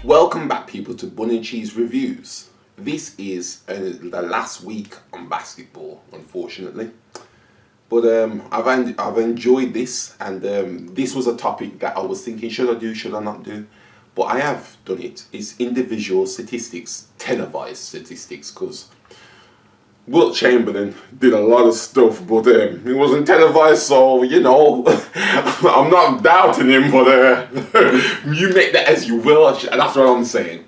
Welcome back, people, to Bun&Cheese Reviews. This is the last week on basketball, unfortunately. But I've enjoyed this, and this was a topic that I was thinking, should I do, should I not do? But I have done it. It's individual statistics, televised statistics, because Wilt Chamberlain did a lot of stuff, but it wasn't televised, so, you know, I'm not doubting him, but you make that as you will, that's what I'm saying.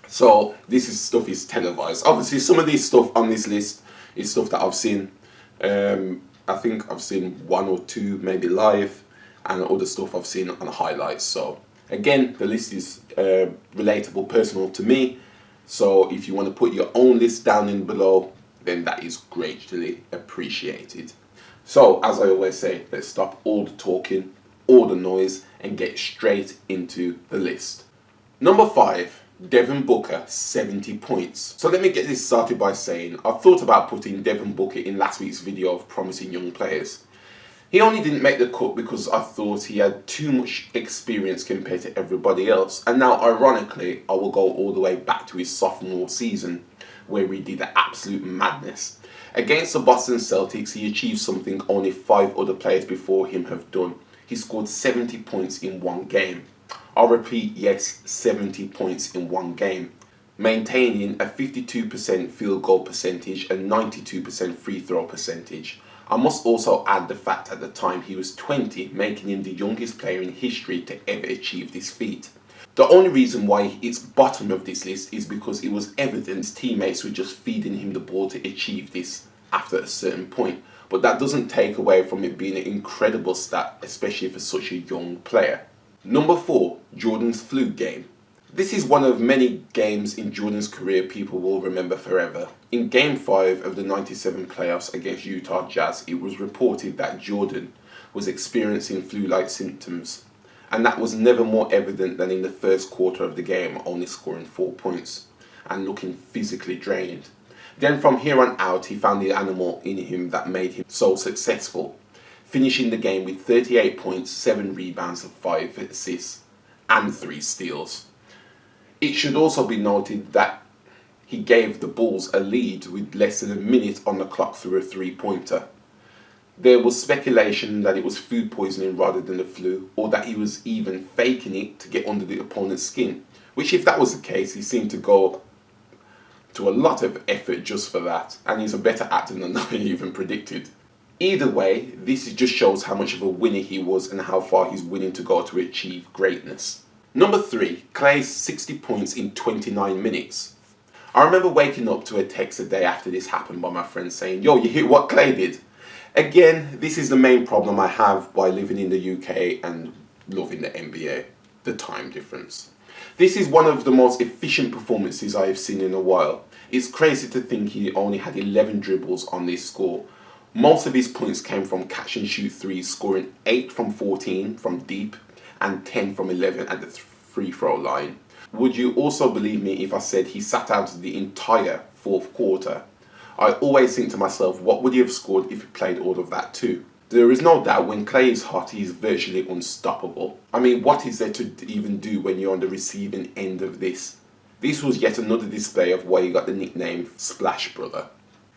So, stuff is televised. Obviously, some of this stuff on this list is stuff that I've seen. I think I've seen one or two, maybe live, and other stuff I've seen on highlights. So, again, the list is relatable, personal to me. So if you want to put your own list down in below, then that is greatly appreciated. So as I always say, let's stop all the talking, all the noise, and get straight into the list. Number 5, Devin Booker, 70 points. So let me get this started by saying, I thought about putting Devin Booker in last week's video of promising young players. He only didn't make the cut because I thought he had too much experience compared to everybody else. And now, ironically, I will go all the way back to his sophomore season, where he did the absolute madness. Against the Boston Celtics, he achieved something only 5 other players before him have done. He scored 70 points in one game. I'll repeat, yes, 70 points in one game, maintaining a 52% field goal percentage and 92% free throw percentage. I must also add the fact at the time he was 20, making him the youngest player in history to ever achieve this feat. The only reason why it's bottom of this list is because it was evident teammates were just feeding him the ball to achieve this after a certain point. But that doesn't take away from it being an incredible stat, especially for such a young player. Number 4, Jordan's flu game. This is one of many games in Jordan's career people will remember forever. In Game 5 of the 97 playoffs against Utah Jazz, it was reported that Jordan was experiencing flu-like symptoms. And that was never more evident than in the first quarter of the game, only scoring 4 points and looking physically drained. Then from here on out, he found the animal in him that made him so successful, finishing the game with 38 points, 7 rebounds, 5 assists, and 3 steals. It should also be noted that he gave the Bulls a lead with less than a minute on the clock through a 3-pointer. There was speculation that it was food poisoning rather than the flu, or that he was even faking it to get under the opponent's skin, which, if that was the case, he seemed to go to a lot of effort just for that, and he's a better actor than I even predicted. Either way, this just shows how much of a winner he was and how far he's willing to go to achieve greatness. Number 3, Clay's 60 points in 29 minutes. I remember waking up to a text a day after this happened by my friend saying, "Yo, you hear what Clay did?" Again, this is the main problem I have by living in the UK and loving the NBA, the time difference. This is one of the most efficient performances I have seen in a while. It's crazy to think he only had 11 dribbles on this score. Most of his points came from catch and shoot threes, scoring 8 from 14 from deep and 10 from 11 at the free throw line. Would you also believe me if I said he sat out the entire fourth quarter? I always think to myself, what would he have scored if he played all of that too? There is no doubt when Clay is hot, he is virtually unstoppable. I mean, what is there to even do when you're on the receiving end of this? This was yet another display of why he got the nickname Splash Brother.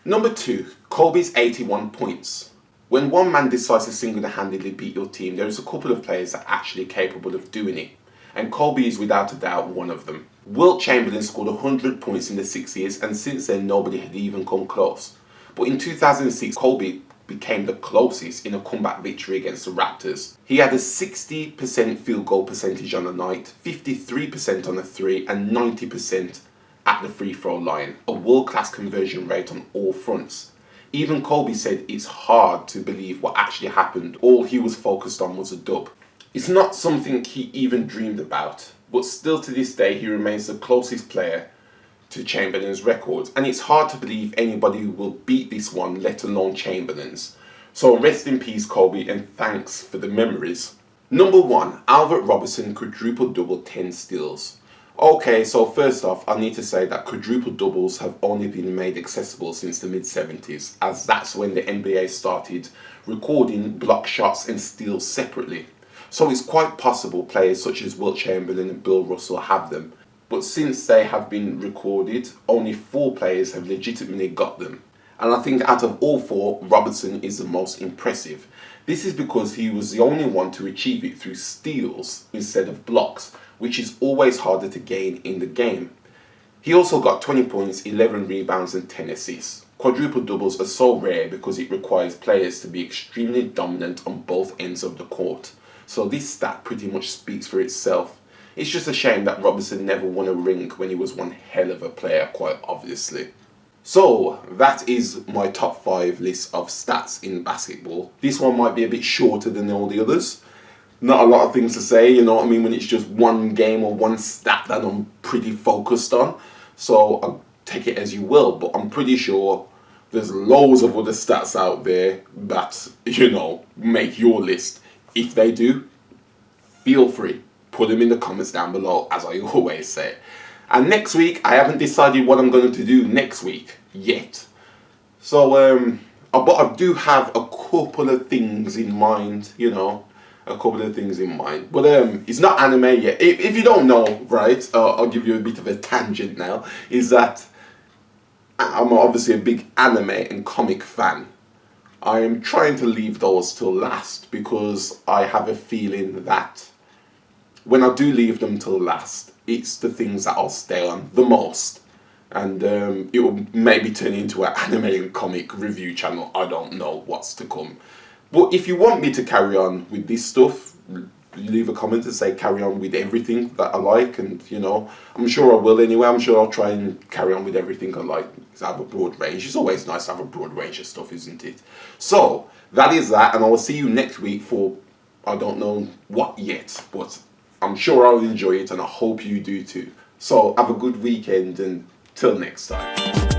Number 2, Kobe's 81 points. When one man decides to single-handedly beat your team, there is a couple of players that are actually capable of doing it. And Kobe is without a doubt one of them. Wilt Chamberlain scored 100 points in the 6 years, and since then nobody had even come close. But in 2006, Kobe became the closest in a comeback victory against the Raptors. He had a 60% field goal percentage on the night, 53% on the 3, and 90% at the free throw line. A world-class conversion rate on all fronts. Even Kobe said it's hard to believe what actually happened. All he was focused on was a dub. It's not something he even dreamed about, but still to this day he remains the closest player to Chamberlain's records, and it's hard to believe anybody will beat this one, let alone Chamberlain's. So rest in peace, Kobe, and thanks for the memories. Number 1, Albert Robertson quadruple double 10 steals. Okay, so first off, I need to say that quadruple doubles have only been made accessible since the mid-70s, as that's when the NBA started recording block shots and steals separately. So it's quite possible players such as Wilt Chamberlain and Bill Russell have them. But since they have been recorded, only 4 players have legitimately got them. And I think out of all 4, Robertson is the most impressive. This is because he was the only one to achieve it through steals instead of blocks, which is always harder to gain in the game. He also got 20 points, 11 rebounds and 10 assists. Quadruple doubles are so rare because it requires players to be extremely dominant on both ends of the court. So this stat pretty much speaks for itself. It's just a shame that Robertson never won a ring when he was one hell of a player, quite obviously. So that is my top 5 list of stats in basketball. This one might be a bit shorter than all the others. Not a lot of things to say, you know what I mean, when it's just one game or one stat that I'm pretty focused on. So I'll take it as you will, but I'm pretty sure there's loads of other stats out there that, you know, make your list. If they do, feel free. Put them in the comments down below, as I always say. And next week, I haven't decided what I'm going to do next week yet. So, but I do have a couple of things in mind, you know. A couple of things in mind. But it's not anime yet. If you don't know, right, I'll give you a bit of a tangent now. Is that I'm obviously a big anime and comic fan. I am trying to leave those till last because I have a feeling that when I do leave them till last, it's the things that I'll stay on the most. And it will maybe turn into an anime and comic review channel. I don't know what's to come. But if you want me to carry on with this stuff, leave a comment and say carry on with everything that I like. And, you know, I'm sure I will anyway. I'm sure I'll try and carry on with everything I like. Because I have a broad range. It's always nice to have a broad range of stuff, isn't it? So, that is that. And I will see you next week for, I don't know what yet. But I'm sure I'll enjoy it and I hope you do too. So, have a good weekend and till next time.